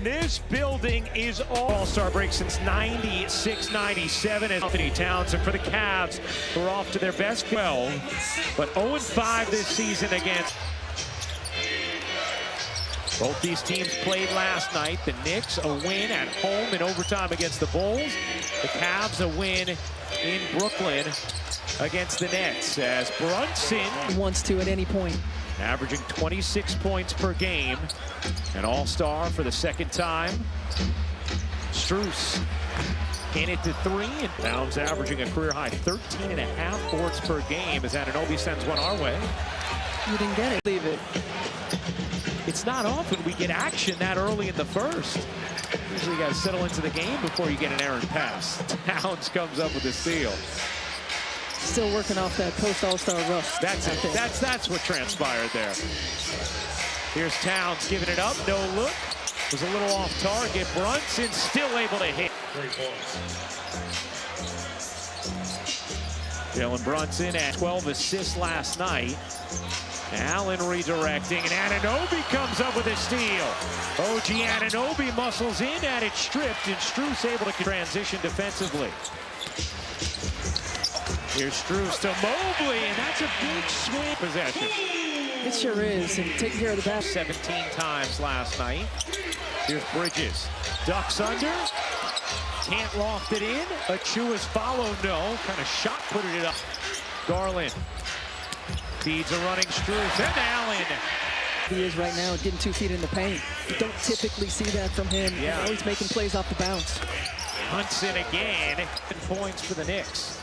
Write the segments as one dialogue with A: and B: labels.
A: And this building is all-star break since 96-97 as Anthony Townsend for the Cavs, who are off to their best 12, but 0-5 this season against. Both these teams played last night. The Knicks a win at home in overtime against the Bulls. The Cavs a win in Brooklyn against the Nets as Brunson
B: wants to at any point.
A: Averaging 26 points per game. An all-star for the second time. Strus in it to three, and Towns averaging a career-high 13.5 boards per game as Anunoby sends one our way.
B: You didn't get it. Leave it.
A: It's not often we get action that early in the first. Usually you got to settle into the game before you get an errant pass. Towns comes up with a steal.
B: Still working off that post-all-star rust.
A: That's it. That's what transpired there. Here's Towns giving it up. No look. Was a little off target. Brunson still able to hit. Jalen Brunson at 12 assists last night. Allen redirecting, and Anunoby comes up with a steal. OG Anunoby muscles in, at it stripped, and Strus able to transition defensively. Here's Strus to Mobley, and that's a big swing possession.
B: It sure is, and taking care of the back.
A: 17 times last night. Here's Bridges. Ducks under. Can't loft it in. Achua's follow, no. Kind of shot putting it up. Garland. Feeds a running Strus, and Allen.
B: He is right now getting 2 feet in the paint. You don't typically see that from him.
A: Yeah.
B: He's always making plays off the bounce.
A: Hunts in again. Points for the Knicks.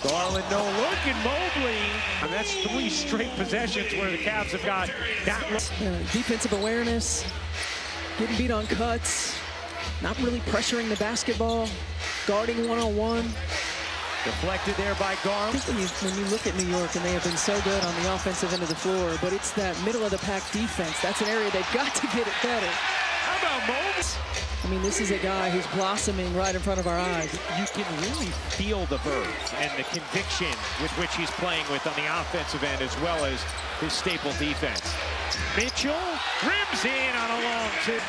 A: Garland, no look, and Mobley. And that's 3 straight possessions where the Cavs have got that look.
B: Defensive awareness, getting beat on cuts, not really pressuring the basketball, guarding one-on-one.
A: Deflected there by Garland.
B: I think when you look at New York, and they have been so good on the offensive end of the floor, but it's that middle of the pack defense. That's an area they've got to get it better.
A: How about Mobley?
B: I mean, this is a guy who's blossoming right in front of our eyes.
A: You can really feel the verve and the conviction with which he's playing with on the offensive end, as well as his staple defense. Mitchell rims in on a long tip.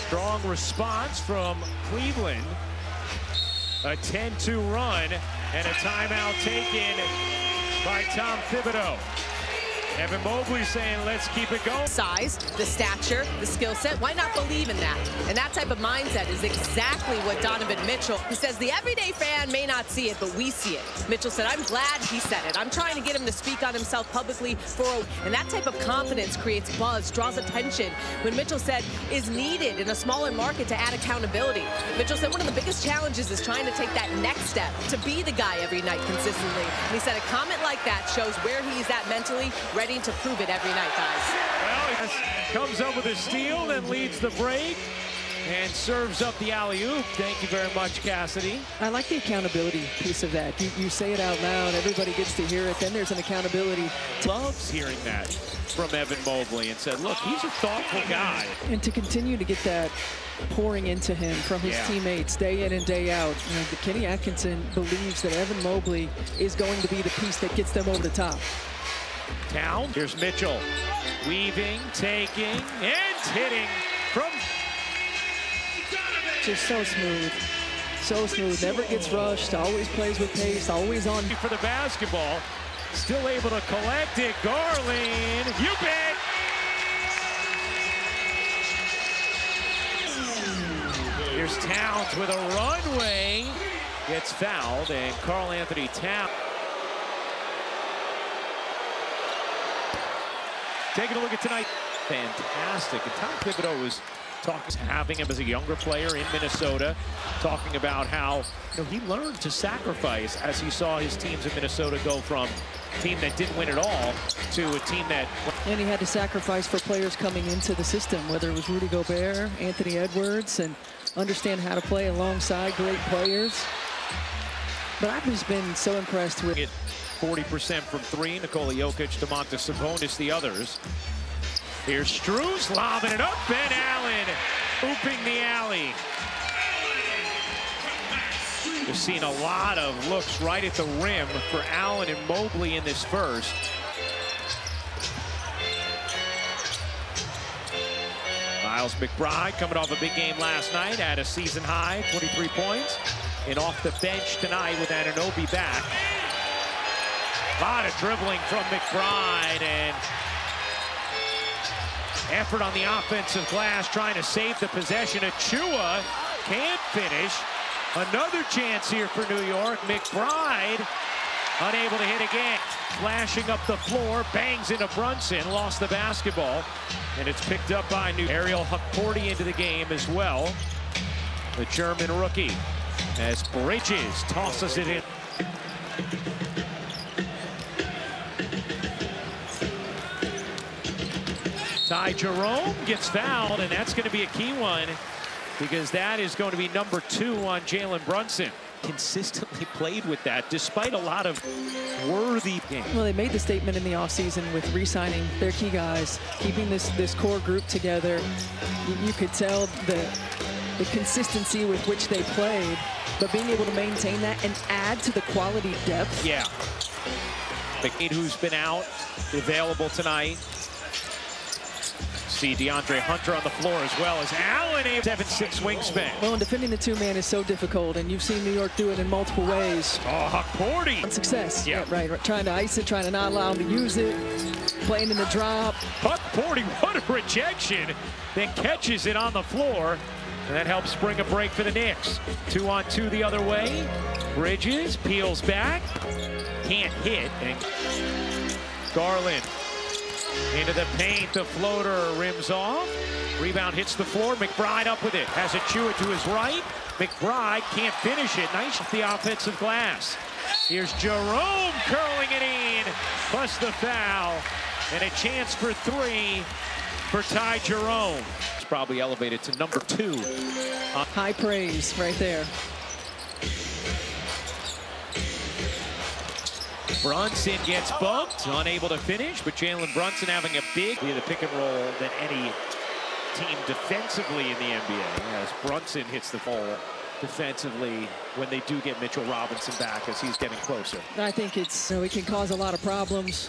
A: Strong response from Cleveland. A 10-2 run and a timeout taken by Tom Thibodeau. Evan Mobley saying, let's keep it going.
C: Size, the stature, the skill set. Why not believe in that? And that type of mindset is exactly what Donovan Mitchell, who says the everyday fan may not see it, but we see it. Mitchell said, I'm glad he said it. I'm trying to get him to speak on himself publicly and that type of confidence creates buzz, draws attention. When Mitchell said is needed in a smaller market to add accountability. Mitchell said one of the biggest challenges is trying to take that next step to be the guy every night consistently. And he said a comment like that shows where he's at mentally, ready to prove it every night, guys.
A: Well, he comes up with a steal, then leads the break and serves up the alley-oop. Thank you very much, Cassidy.
B: I like the accountability piece of that. You say it out loud, everybody gets to hear it, then there's an accountability.
A: Loves hearing that from Evan Mobley and said, look, he's a thoughtful guy.
B: And to continue to get that pouring into him from his teammates day in and day out. You know, Kenny Atkinson believes that Evan Mobley is going to be the piece that gets them over the top.
A: Town. Here's Mitchell. Weaving, taking, and hitting from...
B: Just so smooth. So smooth. Never gets rushed. Always plays with pace. Always on.
A: For the basketball. Still able to collect it. Garland. You bet. Here's Towns with a runway. Gets fouled, and Karl-Anthony Towns. Taking a look at tonight. Fantastic. And Tom Thibodeau was having him as a younger player in Minnesota, talking about how he learned to sacrifice as he saw his teams in Minnesota go from a team that didn't win at all to a team that...
B: And he had to sacrifice for players coming into the system, whether it was Rudy Gobert, Anthony Edwards, and understand how to play alongside great players. But I've just been so impressed with...
A: 40% from three. Nikola Jokic, Domantas Sabonis, the others. Here's Strus lobbing it up, and Allen ooping the alley. We've seen a lot of looks right at the rim for Allen and Mobley in this first. Miles McBride coming off a big game last night at a season high, 23 points. And off the bench tonight with Anunoby back. A lot of dribbling from McBride and effort on the offensive glass trying to save the possession. Achua can't finish. Another chance here for New York. McBride unable to hit again. Flashing up the floor, bangs into Brunson, lost the basketball. And it's picked up by Ariel Hukporti into the game as well. The German rookie as Bridges tosses it in. Ty Jerome gets fouled, and that's going to be a key one because that is going to be number 2 on Jalen Brunson. Consistently played with that, despite a lot of worthy games.
B: Well, they made the statement in the offseason with re-signing their key guys, keeping this core group together. You could tell the consistency with which they played, but being able to maintain that and add to the quality depth.
A: Yeah. McNeil, who's been out, available tonight. See DeAndre Hunter on the floor as well as Allen, 7'6" wingspan.
B: Well, and defending the two-man is so difficult, and you've seen New York do it in multiple ways.
A: Oh, Hukporti.
B: On success.
A: Yeah.
B: Right. Trying to ice it, trying to not allow him to use it, playing in the drop.
A: Hukporti, what a rejection. Then catches it on the floor, and that helps bring a break for the Knicks. 2-on-2 the other way. Bridges peels back, can't hit, and Garland into the paint, the floater rims off. Rebound hits the floor, McBride up with it. Has Achua to his right. McBride can't finish it. Nice the offensive glass. Here's Jerome curling it in, plus the foul. And a chance for 3 for Ty Jerome. It's probably elevated to number 2.
B: High praise right there.
A: Brunson gets bumped, unable to finish, but Jalen Brunson having a big the pick and roll than any team defensively in the NBA. As Brunson hits the ball defensively when they do get Mitchell Robinson back as he's getting closer.
B: I think it can cause a lot of problems.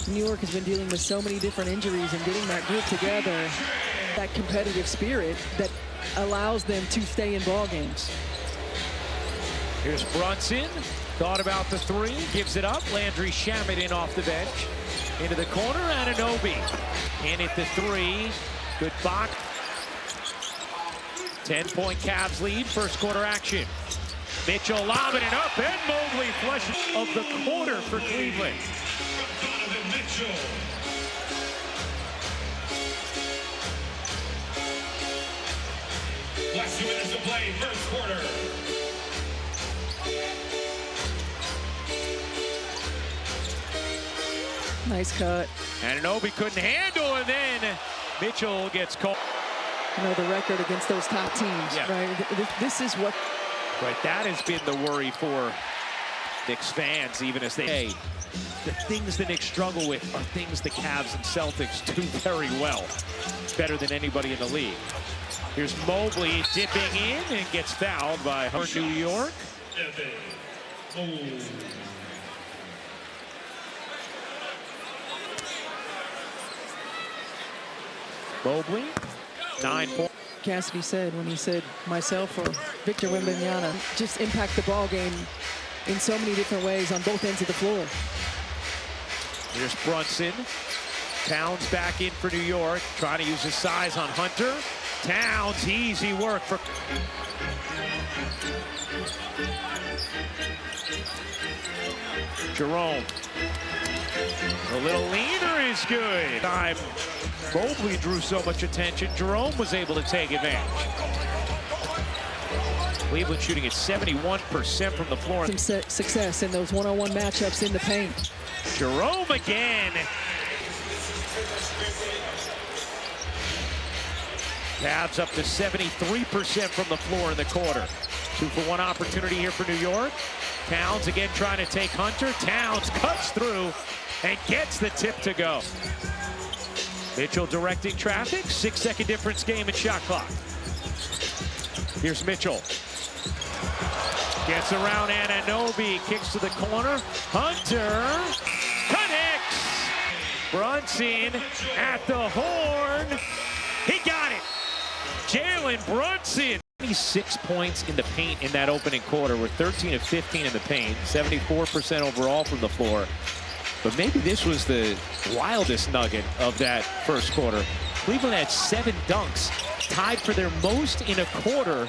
B: New York has been dealing with so many different injuries, and getting that group together, that competitive spirit that allows them to stay in ball games.
A: Here's Brunson. Thought about the 3, gives it up. Landry Shamet in off the bench. Into the corner, Anunoby. In at the 3. Good block. 10-point Cavs lead, first quarter action. Mitchell lobbing it up, and Mobley flushes of the quarter for Cleveland.
D: Last 2 minutes to play, first quarter.
B: Nice cut.
A: Anunoby couldn't handle, and then Mitchell gets caught.
B: You know, the record against those top teams,
A: Yeah.
B: right? This is what...
A: Right, that has been the worry for Knicks fans, even as they... Hey, the things the Knicks struggle with are things the Cavs and Celtics do very well. Better than anybody in the league. Here's Mobley dipping in and gets fouled by New York. Mobley, 9 points.
B: Cassidy said when he said myself or Victor Wembanyama just impact the ball game in so many different ways on both ends of the floor.
A: Here's Brunson. Towns back in for New York, trying to use his size on Hunter. Towns, easy work for... Jerome. A little leaner is good. Time Mobley drew so much attention. Jerome was able to take advantage. Cleveland shooting at 71% from the floor.
B: Some success in those one-on-one matchups in the paint.
A: Jerome again. Cavs up to 73% from the floor in the quarter. 2-for-1 opportunity here for New York. Towns again trying to take Hunter. Towns cuts through and gets the tip to go. Mitchell directing traffic. 6-second difference game in shot clock. Here's Mitchell. Gets around Anunoby, kicks to the corner. Hunter connects. Brunson at the horn. He got it. Jalen Brunson. 26 points in the paint in that opening quarter. We're 13 of 15 in the paint, 74% overall from the floor. But maybe this was the wildest nugget of that first quarter. Cleveland had 7 dunks, tied for their most in a quarter.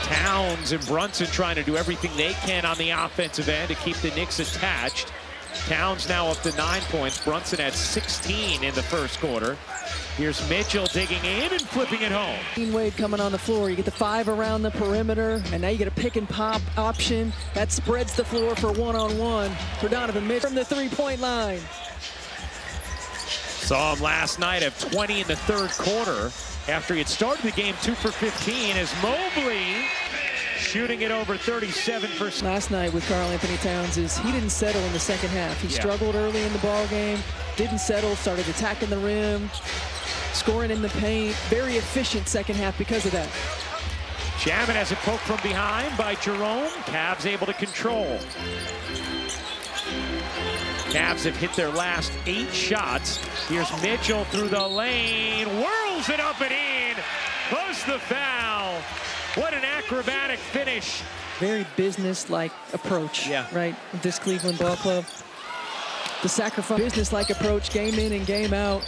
A: Towns and Brunson trying to do everything they can on the offensive end to keep the Knicks attached. Towns now up to 9 points. Brunson had 16 in the first quarter. Here's Mitchell digging in and flipping it home.
B: Wade coming on the floor. You get the 5 around the perimeter, and now you get a pick and pop option. That spreads the floor for one-on-one for Donovan Mitchell from the three-point line.
A: Saw him last night have 20 in the third quarter after he had started the game 2 for 15 as Mobley shooting it over 37%.
B: Last night with Karl Anthony Towns is he didn't settle in the second half. He struggled early in the ball game, didn't settle, started attacking the rim, scoring in the paint. Very efficient second half because of that.
A: Chapman has a poke from behind by Jerome. Cavs able to control. Cavs have hit their last 8 shots. Here's Mitchell through the lane, whirls it up and in, plus the foul. What an acrobatic finish.
B: Very business-like approach, right, with this Cleveland ball club. The sacrifice, business-like approach, game in and game out.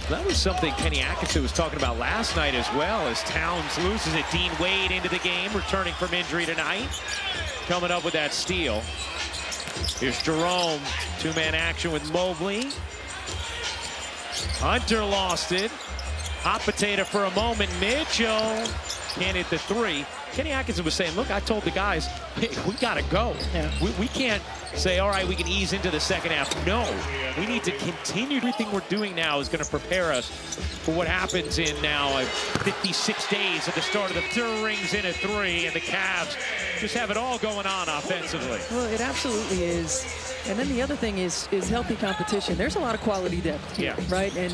A: That was something Kenny Atkinson was talking about last night as well, as Towns loses it. Dean Wade into the game, returning from injury tonight. Coming up with that steal. Here's Jerome, 2-man action with Mobley. Hunter lost it. Hot potato for a moment. Mitchell can't hit the 3. Kenny Atkinson was saying, look, I told the guys, hey, we got to go. We can't say, all right, we can ease into the second half. No, we need to continue. Everything we're doing now is going to prepare us for what happens in now 56 days at the start of the third. Rings in a 3, and the Cavs just have it all going on offensively.
B: Well, it absolutely is. And then the other thing is healthy competition. There's a lot of quality depth here, right? And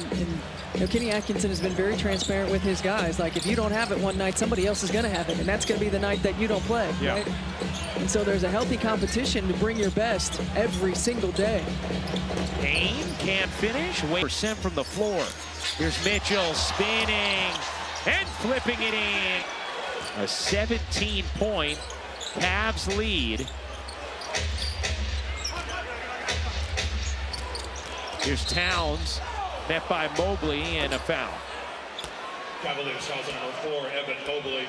B: you know, Kenny Atkinson has been very transparent with his guys. Like, if you don't have it one night, somebody else is going to have it, and that's going to be the night that you don't play, right? And so there's a healthy competition to bring your best every single day.
A: Payne can't finish. Percent from the floor. Here's Mitchell spinning and flipping it in. A 17-point Cavs lead. Here's Towns, met by Mobley, and a foul.
D: Cavaliers fouls on number 4, Evan Mobley.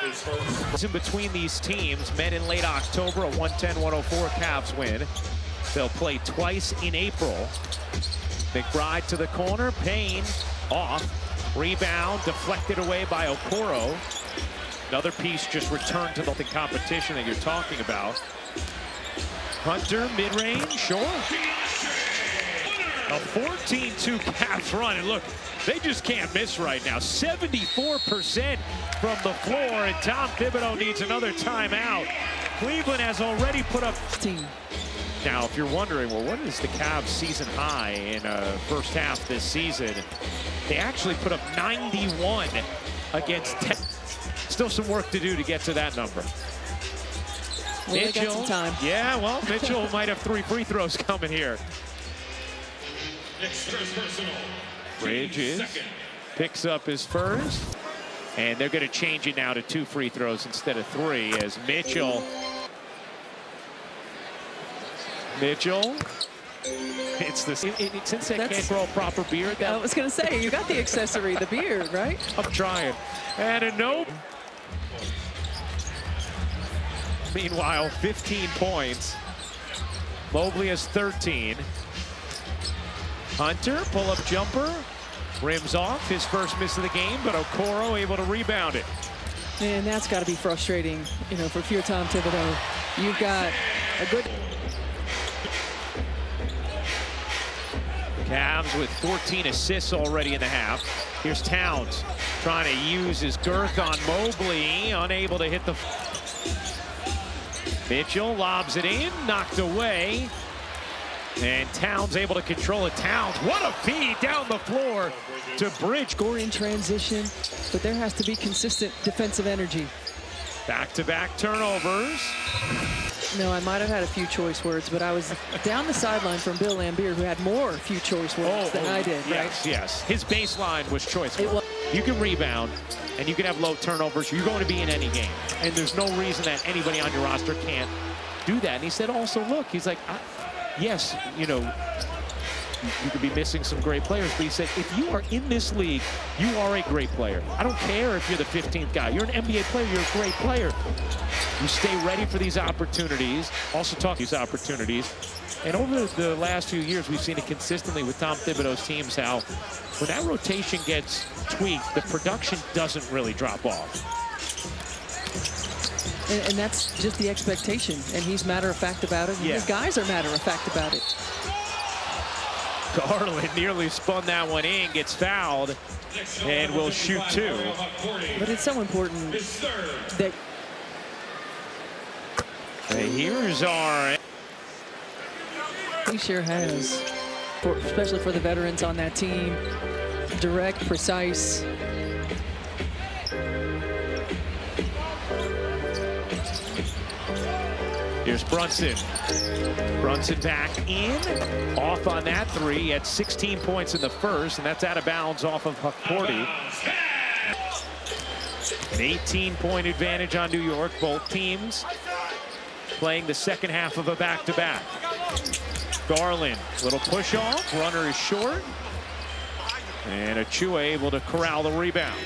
D: His first.
A: In between these teams, met in late October, a 110-104 Cavs win. They'll play twice in April. McBride to the corner, Payne off. Rebound deflected away by Okoro. Another piece just returned to the competition that you're talking about. Hunter, mid-range, sure. A 14-2 Cavs run, and look, they just can't miss right now. 74% from the floor, and Tom Thibodeau needs another timeout. Cleveland has already put up
B: 15.
A: Now, if you're wondering, well, what is the Cavs season high in first half this season? They actually put up 91 against 10. Still some work to do to get to that number.
B: Well, Mitchell, they got some time.
A: Yeah, well, Mitchell might have 3 free throws coming here.
D: Knicks first personal.
A: Bridges picks up his first, and they're going to change it now to 2 free throws instead of 3 as Mitchell. It's this. Since they can't grow a proper beard.
B: I was going to say, you got the accessory, the beard, right?
A: I'm trying. And a nope. Meanwhile, 15 points. Mobley has 13. Hunter, pull-up jumper. Rims off, his first miss of the game, but Okoro able to rebound it.
B: And that's got to be frustrating, you know, for Tom Thibodeau. You've got a good...
A: Cavs with 14 assists already in the half. Here's Towns trying to use his girth on Mobley, unable to hit the... Mitchell lobs it in, knocked away. And Towns able to control it. Towns, what a feed down the floor. to Bridge.
B: Score in transition, but there has to be consistent defensive energy.
A: Back-to-back turnovers.
B: No, I might have had a few choice words, but I was down the sideline from Bill Lambier, who had more few choice words than I did,
A: yes,
B: right?
A: Yes, his baseline was choice words.
B: Was.
A: You can rebound, and you can have low turnovers. You're going to be in any game, and there's no reason that anybody on your roster can't do that. And he said also, look, he's like, yes, you know, you could be missing some great players, but he said, if you are in this league, you are a great player. I don't care if you're the 15th guy. You're an NBA player. You're a great player. You stay ready for these opportunities. Also talk these opportunities. And over the last few years, we've seen it consistently with Tom Thibodeau's teams, how when that rotation gets tweaked, the production doesn't really drop off.
B: And that's just the expectation. And he's matter-of-fact about it. And his guys are matter-of-fact about it.
A: Garland nearly spun that one in, gets fouled, and will shoot two.
B: But it's so important that...
A: Here's our...
B: He sure has, especially for the veterans on that team. Direct, precise.
A: Here's Brunson. Brunson back in, off on that three. He had 16 points in the first, and that's out of bounds off of Huckporty. An 18-point advantage on New York. Both teams playing the second half of a back-to-back. Garland, little push off, runner is short. And Achua able to corral the rebound.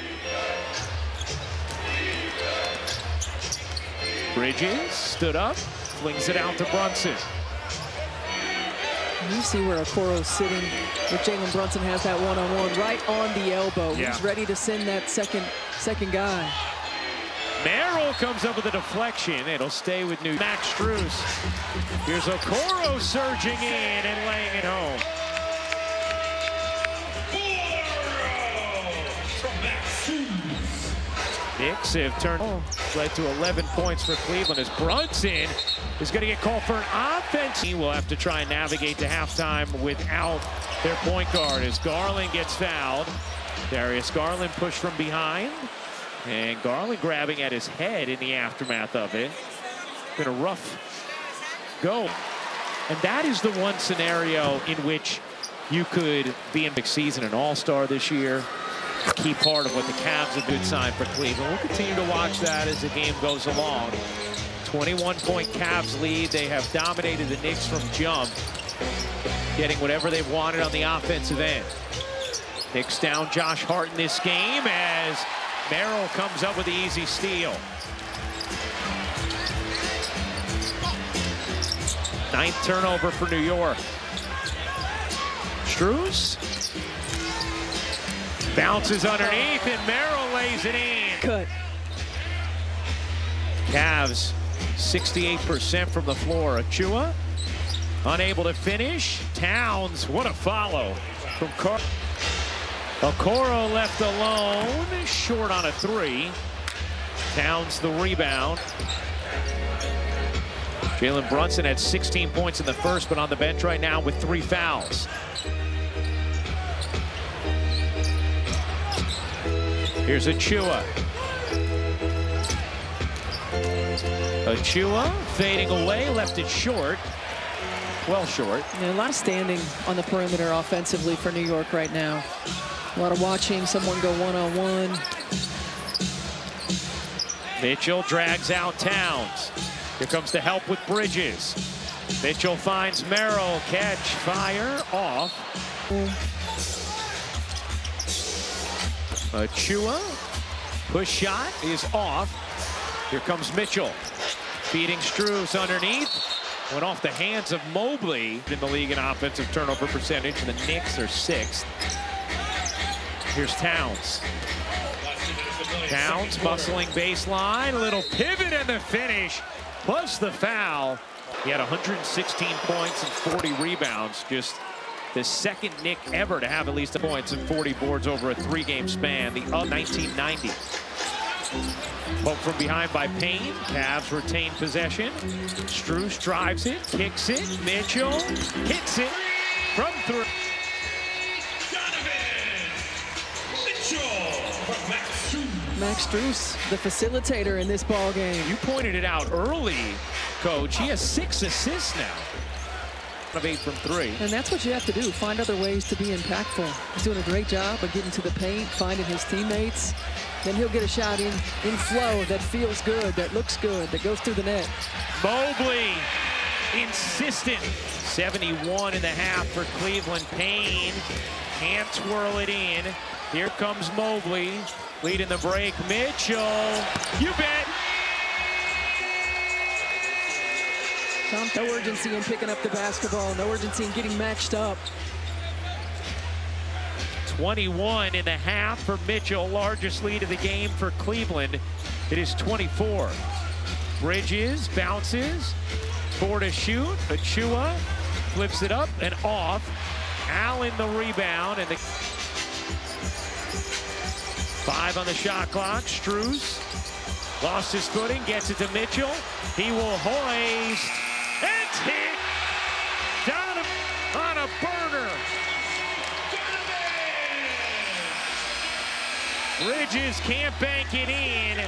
A: Bridges stood up, flings it out to Brunson.
B: You see where Okoro's sitting, where Jalen Brunson has that one-on-one right on the elbow.
A: Yeah.
B: He's ready to send that second guy.
A: Merrill comes up with a deflection. It'll stay with Max Strus. Here's Okoro surging in and laying it home. Knicks have turned, led to 11 points for Cleveland as Brunson is going to get called for an offense. He will have to try and navigate to halftime without their point guard as Garland gets fouled. Darius Garland pushed from behind, and Garland grabbing at his head in the aftermath of it. Been a rough go. And that is the one scenario in which you could be in big season, an all-star this year. A key part of what the Cavs a good sign for Cleveland. We'll continue to watch that as the game goes along. 21-point Cavs lead. They have dominated the Knicks from jump, getting whatever they've wanted on the offensive end. Knicks down Josh Hart in this game as Merrill comes up with the easy steal. 9th turnover for New York. Strus bounces underneath, and Merrill lays it in.
B: Cut.
A: Cavs 68% from the floor. Achua unable to finish. Towns, what a follow from Carl. Okoro left alone, short on a three. Towns the rebound. Jalen Brunson had 16 points in the first, but on the bench right now with 3 fouls. Here's Achua. Achua fading away, left it short. Well short.
B: Yeah, a lot of standing on the perimeter offensively for New York right now. A lot of watching someone go one-on-one.
A: Mitchell drags out Towns. Here comes the help with Bridges. Mitchell finds Merrill. Catch, fire, off. Achua, push shot is off. Here comes Mitchell. Feeding Strus underneath. Went off the hands of Mobley in the league in offensive turnover percentage. The Knicks are 6th. Here's Towns. Towns muscling baseline. A little pivot and the finish. Plus the foul. He had 116 points and 40 rebounds. Just the second Knick ever to have at least a points and 40 boards over a 3-game span. The 1990. Poke from behind by Payne. Cavs retain possession. Strus drives it, kicks it. Mitchell hits it from 3.
B: Max Strus, the facilitator in this ball game.
A: You pointed it out early, Coach. He has 6 assists now. Of 8 from 3.
B: And that's what you have to do, find other ways to be impactful. He's doing a great job of getting to the paint, finding his teammates. Then he'll get a shot in flow that feels good, that looks good, that goes through the net.
A: Mobley, insistent. 71.5 for Cleveland. Payne can't twirl it in. Here comes Mobley, leading the break. Mitchell, you bet.
B: Tom, no urgency in picking up the basketball, no urgency in getting matched up.
A: 21.5 for Mitchell, largest lead of the game for Cleveland. It is 24. Bridges bounces, 4 to shoot. Achua flips it up and off. Allen the rebound, and the 5 on the shot clock. Strus lost his footing, gets it to Mitchell. He will hoist and hit down on a burner. Bridges can't bank it in.